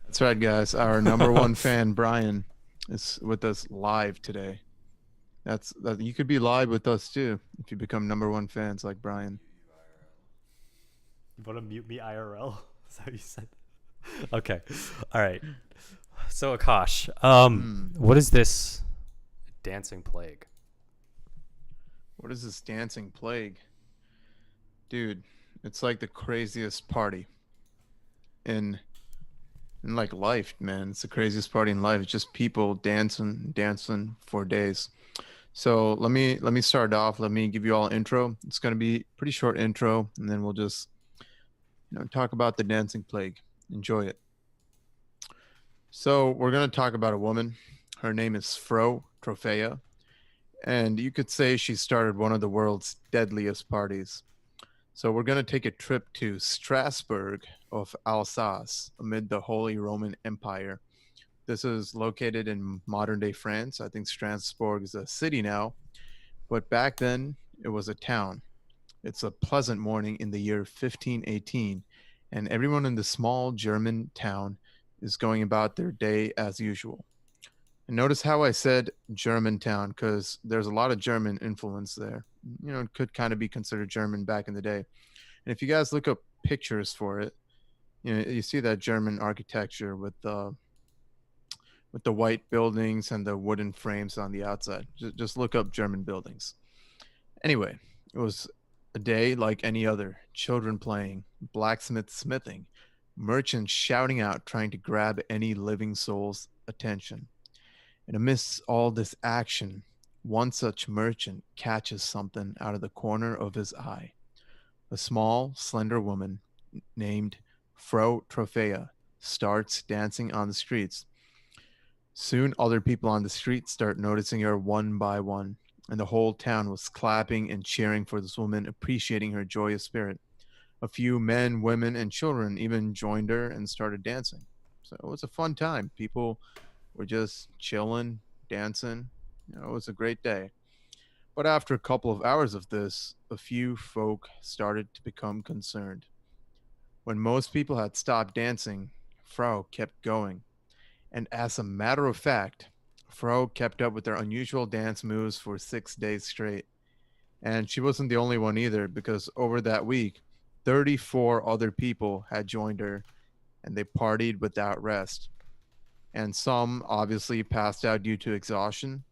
That's right, guys. Our number one fan, Brian, is with us live today. That you could be live with us too if you become number one fans like Brian. You want to mute me IRL? Is that what you said? Okay. All right. So Akash, Hmm. what is this dancing plague? What is this dancing plague? Dude, it's like the craziest party in in like life, man. It's the craziest party in life. It's just people dancing, dancing for days. So let me start off. Let me give you all an intro. It's gonna be a pretty short intro, and then we'll just talk about the dancing plague. Enjoy it. So we're going to talk about a woman. Her name is Fro Trofea, and you could say she started one of the world's deadliest parties. So we're going to take a trip to Strasbourg of Alsace amid the Holy Roman Empire. This is located in modern day France. I think Strasbourg is a city now, but back then it was a town. It's a pleasant morning in the year 1518, and everyone in the small German town is going about their day as usual. And notice how I said Germantown because there's a lot of German influence there. It could kind of be considered German back in the day. And if you guys look up pictures for it, you see that German architecture with the white buildings and the wooden frames on the outside. Just look up German buildings. Anyway, it was a day like any other. Children playing, blacksmiths smithing, merchants shouting out trying to grab any living soul's attention. And amidst all this action, one such merchant catches something out of the corner of his eye. A small, slender woman named Frau Trofea starts dancing on the streets. Soon, other people on the street start noticing her one by one, and the whole town was clapping and cheering for this woman, appreciating her joyous spirit. A few men, women, and children even joined her and started dancing. So it was a fun time. People were just chilling, dancing. It was a great day. But after a couple of hours of this, a few folk started to become concerned. When most people had stopped dancing, Frau kept going. And as a matter of fact, Frau kept up with her unusual dance moves for 6 days straight. And she wasn't the only one either, because over that week, 34 other people had joined her and they partied without rest. And some obviously passed out due to exhaustion,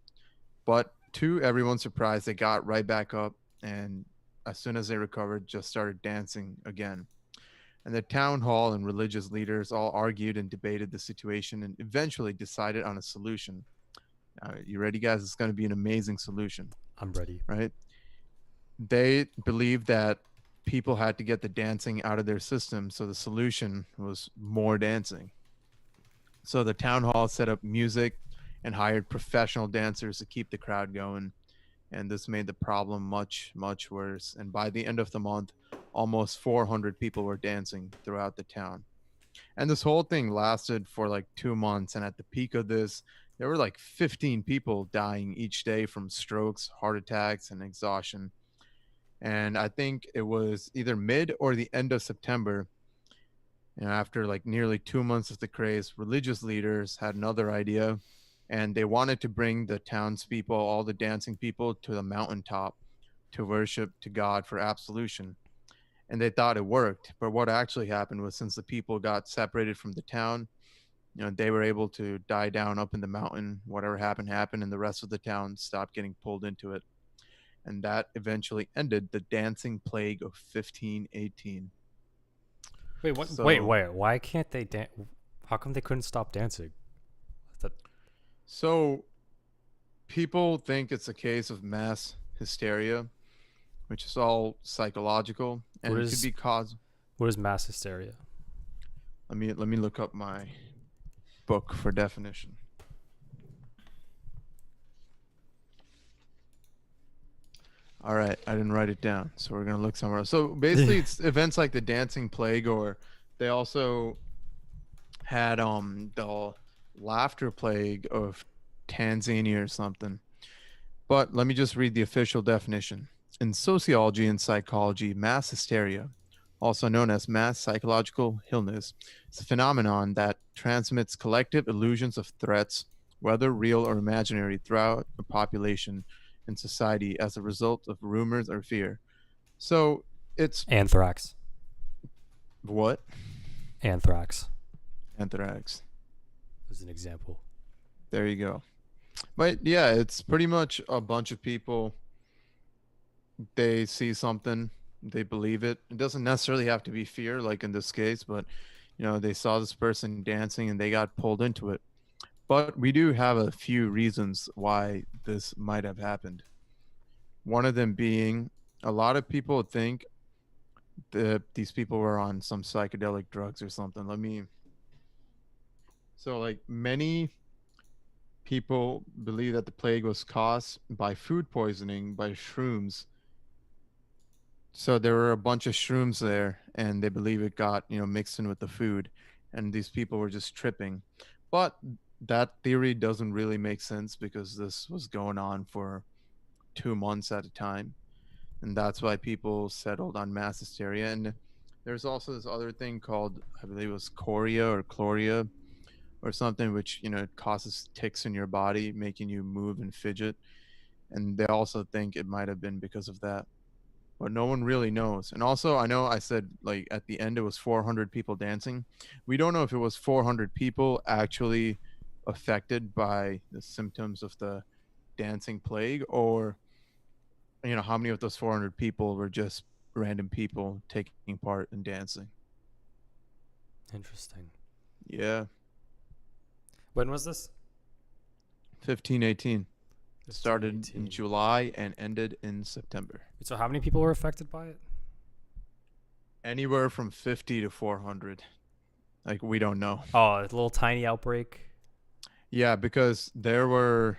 but to everyone's surprise, they got right back up and as soon as they recovered, just started dancing again. And the town hall and religious leaders all argued and debated the situation and eventually decided on a solution. You ready, guys? It's going to be an amazing solution, I'm ready. right? They believed that people had to get the dancing out of their system, so the solution was more dancing. So the town hall set up music and hired professional dancers to keep the crowd going. And this made the problem much, much worse. And by the end of the month, almost 400 people were dancing throughout the town. And this whole thing lasted for like 2 months. And at the peak of this, there were like 15 people dying each day from strokes, heart attacks, and exhaustion. And I think it was either mid or the end of September. And after like nearly 2 months of the craze, religious leaders had another idea, and they wanted to bring the townspeople, all the dancing people, to the mountaintop to worship to God for absolution. And they thought it worked, but what actually happened was since the people got separated from the town, they were able to die down up in the mountain. Whatever happened happened, and the rest of the town stopped getting pulled into it. And that eventually ended the dancing plague of 1518. Wait, what? Wait, So, wait. Why can't they dance? How come they couldn't stop dancing? That so people think it's a case of mass hysteria, which is all psychological, and what it could is be caused. what is mass hysteria? Let me look up my book for definition. All right, I didn't write it down, so we're gonna look somewhere else. So basically, it's events like the dancing plague, or they also had the laughter plague of Tanzania or something. But let me just read the official definition. In sociology and psychology, mass hysteria, also known as mass psychological illness. It's a phenomenon that transmits collective illusions of threats, whether real or imaginary, throughout a population and society as a result of rumors or fear. So it's Anthrax. what? Anthrax Anthrax. is an example. There you go. But yeah, it's pretty much a bunch of people. They see something, they believe it. It doesn't necessarily have to be fear, like in this case, but they saw this person dancing and they got pulled into it. But we do have a few reasons why this might have happened. One of them being a lot of people think that these people were on some psychedelic drugs or something. So, like, many people believe that the plague was caused by food poisoning by shrooms. So there were a bunch of shrooms there, and they believe it got mixed in with the food, and these people were just tripping. But that theory doesn't really make sense because this was going on for 2 months at a time, and that's why people settled on mass hysteria. And there's also this other thing called, I believe it was chorea or chloria or something, which it causes ticks in your body, making you move and fidget. And they also think it might have been because of that, but no one really knows. And also, I know I said like at the end it was 400 people dancing. We don't know if it was 400 people actually affected by the symptoms of the dancing plague, or how many of those 400 people were just random people taking part in dancing. Interesting. Yeah, When was this? 1518 started in 1518. July and ended in September. So how many people were affected by it? Anywhere from 50 to 400. Like, we don't know. Oh, a little tiny outbreak. Yeah, because there were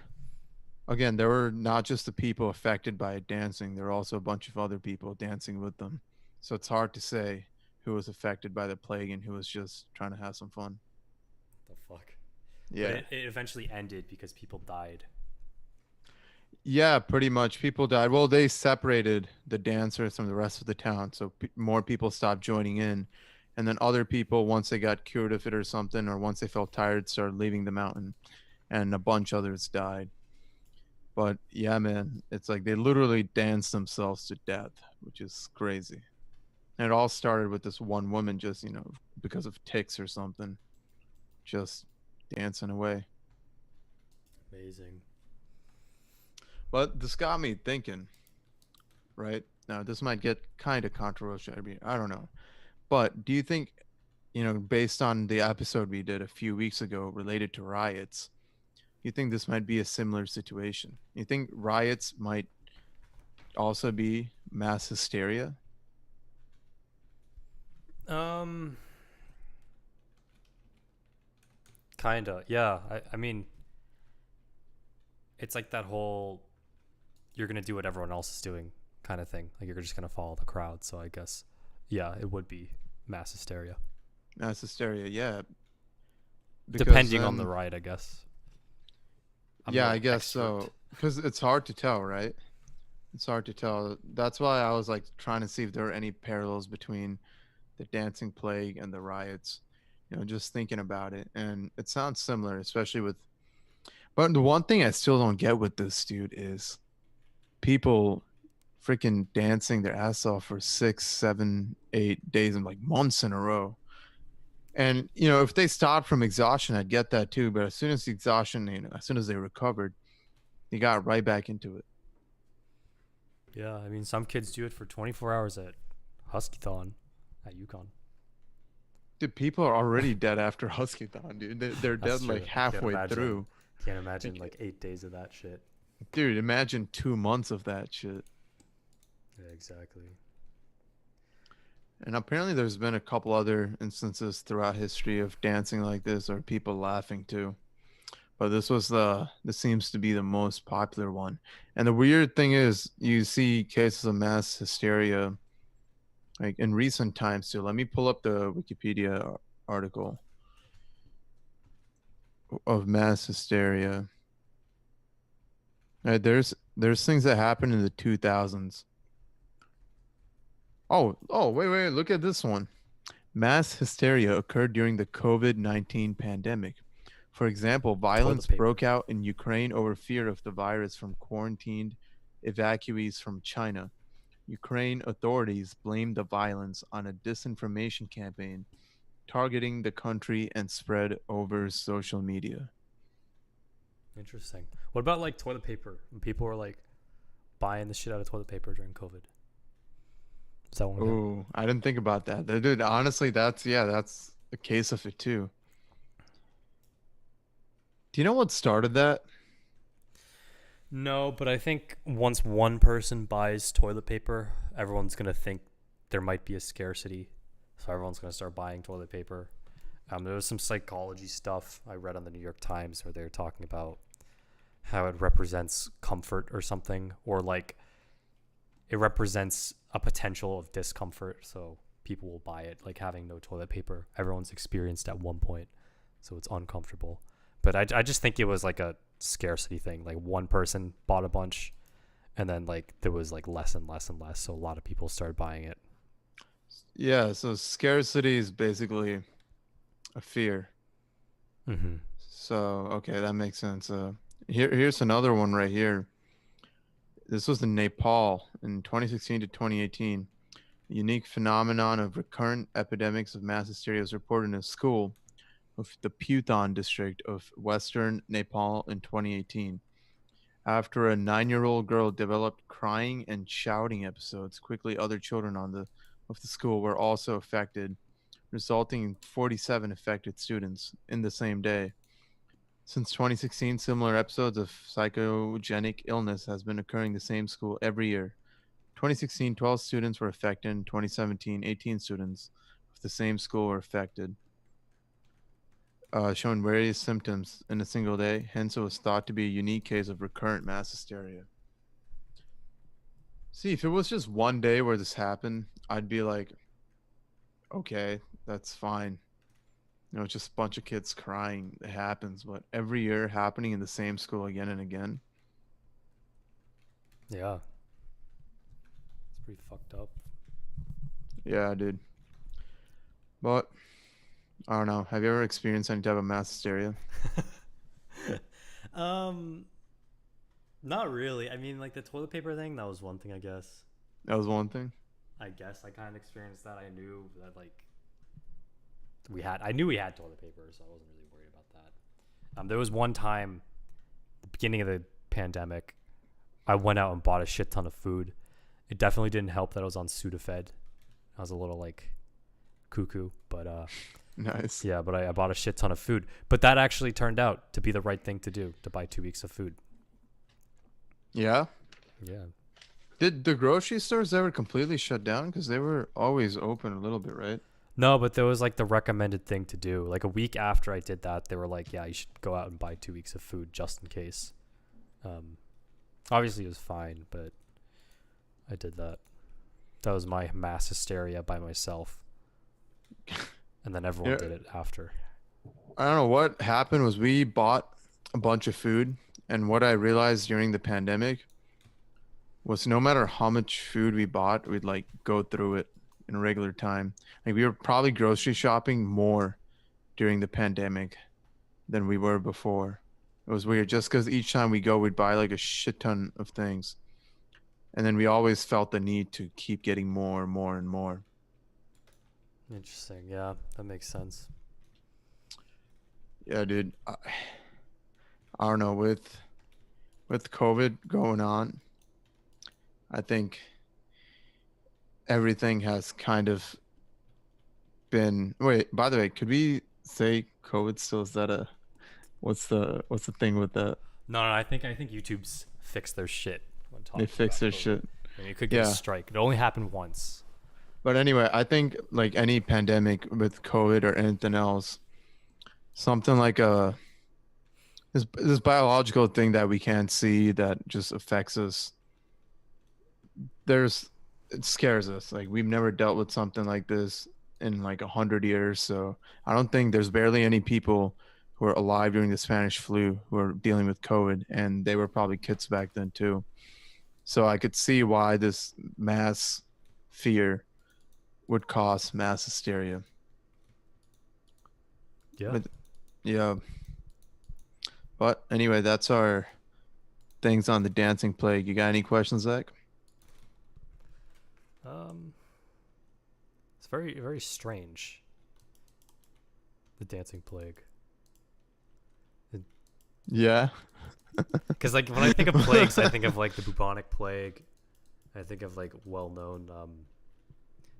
not just the people affected by it dancing, there were also a bunch of other people dancing with them. So it's hard to say who was affected by the plague and who was just trying to have some fun. The fuck. But Yeah. it eventually ended because people died. Yeah, pretty much. People died. Well, they separated the dancers from the rest of the town, so more people stopped joining in. And then other people, once they got cured of it or something, or once they felt tired, started leaving the mountain, and a bunch others died. But yeah, man, it's like they literally danced themselves to death, which is crazy. And it all started with this one woman just, because of ticks or something, just dancing away. Amazing. But this got me thinking, right? Now, this might get kind of controversial. I mean, I don't know. But do you think, based on the episode we did a few weeks ago related to riots, you think this might be a similar situation? You think riots might also be mass hysteria? Um, Kinda. Yeah. I mean, it's like that whole you're gonna do what everyone else is doing kind of thing. Like you're just gonna follow the crowd. So I guess, yeah, it would be mass hysteria, Mass hysteria, yeah. Because depending on the then, ride. I guess I'm yeah, no I guess expert. so. Because it's hard to tell, right? It's hard to tell. That's why I was like trying to see if there were any parallels between the dancing plague and the riots. Just thinking about it, and it sounds similar, especially with. But the one thing I still don't get with this dude is people freaking dancing their ass off for 6, 7, 8 days and like months in a row. And if they stopped from exhaustion, I'd get that too. But as soon as the exhaustion, as soon as they recovered, they got right back into it. Yeah, I mean, some kids do it for 24 hours at Huskython at Yukon. Dude, people are already dead after Huskython, dude. They're That's dead like true. I can't halfway imagine. through. Can't imagine Like, like 8 days of that shit. dude, imagine 2 months of that shit. Yeah, exactly. And apparently, there's been a couple other instances throughout history of dancing like this or people laughing too. But this seems to be the most popular one. And the weird thing is, you see cases of mass hysteria like in recent times too. Let me pull up the Wikipedia article of mass hysteria. There's things that happened in the 2000s. Wait. Look at this one. Mass hysteria occurred during the COVID-19 pandemic. For example, Toilet violence paper. broke out in Ukraine over fear of the virus from quarantined evacuees from China. Ukraine authorities blamed the violence on a disinformation campaign targeting the country and spread over social media. Interesting. What about like toilet paper? When people were like buying the shit out of toilet paper during COVID. Is that one again? Oh, I didn't think about that. Dude, honestly, that's a case of it too. Do you know what started that? No, but I think once one person buys toilet paper, everyone's gonna think there might be a scarcity, so everyone's gonna start buying toilet paper. There was some psychology stuff I read on the New York Times where they were talking about how it represents comfort or something, or like it represents a potential of discomfort. So people will buy it, like having no toilet paper. Everyone's experienced at one point, so it's uncomfortable. But I just think it was like a scarcity thing. Like one person bought a bunch, and then like there was like less and less and less. So a lot of people started buying it. Yeah, so scarcity is basically a fear. Mm-hmm. So, okay, that makes sense. Here's another one right here. This was in Nepal in 2016 to 2018. A unique phenomenon of recurrent epidemics of mass hysteria was reported in a school of the Putan district of western Nepal in 2018. After a 9-year-old girl developed crying and shouting episodes, quickly other children of the school were also affected, resulting in 47 affected students in the same day. Since 2016, similar episodes of psychogenic illness has been occurring in the same school every year. 2016, 12 students were affected. In 2017, 18 students of the same school were affected, showing various symptoms in a single day. Hence, it was thought to be a unique case of recurrent mass hysteria. See, if it was just one day where this happened, I'd be like, okay, that's fine. You know, just a bunch of kids crying. It happens, but every year happening in the same school again and again. Yeah, it's pretty fucked up. Yeah, dude. But I don't know. Have you ever experienced any type of mass hysteria? um, Not really. I mean, like the toilet paper thing, that was one thing, I guess. That was one thing. I guess I kind of experienced that. I knew that like I knew we had toilet paper, so I wasn't really worried about that. There was one time, the beginning of the pandemic, I went out and bought a shit ton of food. It definitely didn't help that I was on Sudafed. I was a little like cuckoo, but Nice. yeah, but I bought a shit ton of food. But that actually turned out to be the right thing to do, to buy 2 weeks of food. Yeah. Yeah. Did the grocery stores ever completely shut down? Because they were always open a little bit, right? No, but there was like the recommended thing to do. Like a week after I did that, they were like, "Yeah, you should go out and buy 2 weeks of food just in case." Um, Obviously, it was fine, but I did that. That was my mass hysteria by myself, and then everyone Yeah. did it after. I don't know what happened was we bought a bunch of food, and what I realized during the pandemic was no matter how much food we bought, we'd like go through it in a regular time. Like we were probably grocery shopping more during the pandemic than we were before. It was weird just because each time we go, we'd buy like a shit ton of things. And then we always felt the need to keep getting more and more and more. Interesting. Yeah, that makes sense. Yeah, dude. I don't know with COVID going on, I think everything has kind of been. Wait, by the way, could we say COVID still is that a what's the thing with that? No, I think YouTube's fixed their shit when They talking fix about their COVID. shit. I mean, it could get a Yeah. strike. It only happened once. But anyway, I think like any pandemic with COVID or anything else, something like this biological thing that we can't see that just affects us. There's it scares us. Like we've never dealt with something like this in like 100 years. So I don't think there's barely any people who are alive during the Spanish flu who are dealing with COVID, and they were probably kids back then too. So I could see why this mass fear. would cause mass hysteria. Yeah. But yeah, but anyway, that's our things on the dancing plague. You got any questions, Zach? Um, it's very very strange. The dancing plague. Yeah. Because like when I think of plagues, I think of like the bubonic plague. I think of like well-known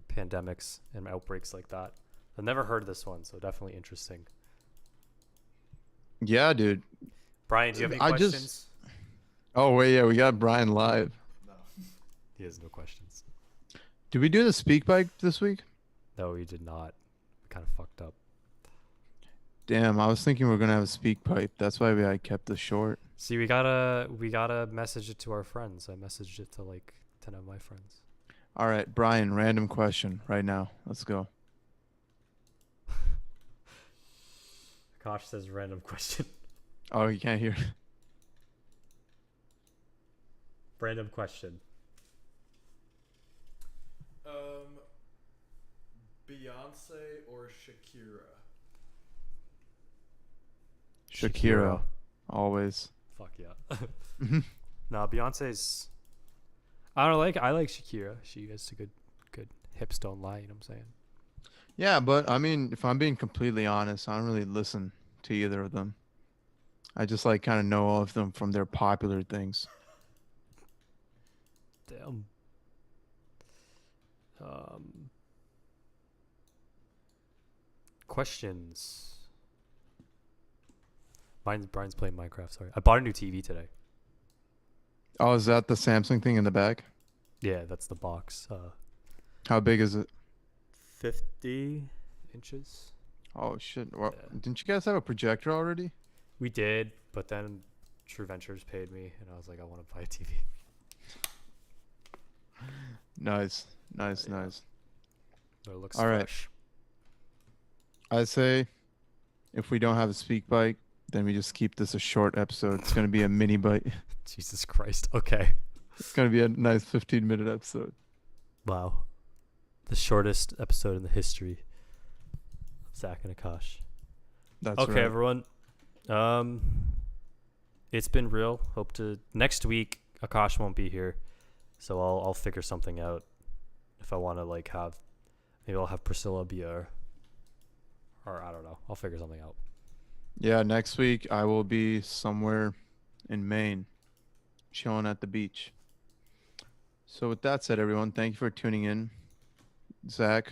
pandemics and outbreaks like that. I've never heard of this one, so definitely interesting. Yeah, dude. Brian, do you have any I just. questions? Oh wait, yeah, we got Brian live. No, he has no questions. Did we do the speak bike this week? No, he did not. We kind of fucked up. Damn, I was thinking we are gonna have a speak pipe. That's why I kept this short. See, we gotta message it to our friends. I messaged it to like 10 of my friends. All right, Brian, random question right now. Let's go. Aakash says random question. Oh, you can't hear. Random question. Beyonce or Shakira? Shakira, always. Fuck yeah. Nah, Beyonce's. I don't know, I like Shakira. She has a good hips don't lie. You know what I'm saying? Yeah, but I mean, if I'm being completely honest, I don't really listen to either of them. I just like kind of know all of them from their popular things. Damn. Um. Questions. Brian's playing Minecraft. Sorry, I bought a new TV today. Oh, is that the Samsung thing in the back? Yeah, that's the box. How big is it? 50 inches. Oh shit! Well, Yeah. didn't you guys have a projector already? We did, but then True Ventures paid me, and I was like, I want to buy a TV. Nice, nice, Yeah. nice. But it looks All right. fresh. I say, if we don't have a speak bike, then we just keep this a short episode. It's gonna be a mini bite. Jesus Christ. Okay. It's gonna be a nice 15-minute episode. Wow. The shortest episode in the history of Zach and Akash. That's Okay, right. everyone. It's been real. Hope to next week Akash won't be here, so I'll figure something out. If I want to like have, maybe I'll have Priscilla be or I don't know. I'll figure something out. Yeah, next week I will be somewhere in Maine, chilling at the beach. So with that said, everyone, thank you for tuning in. Zach,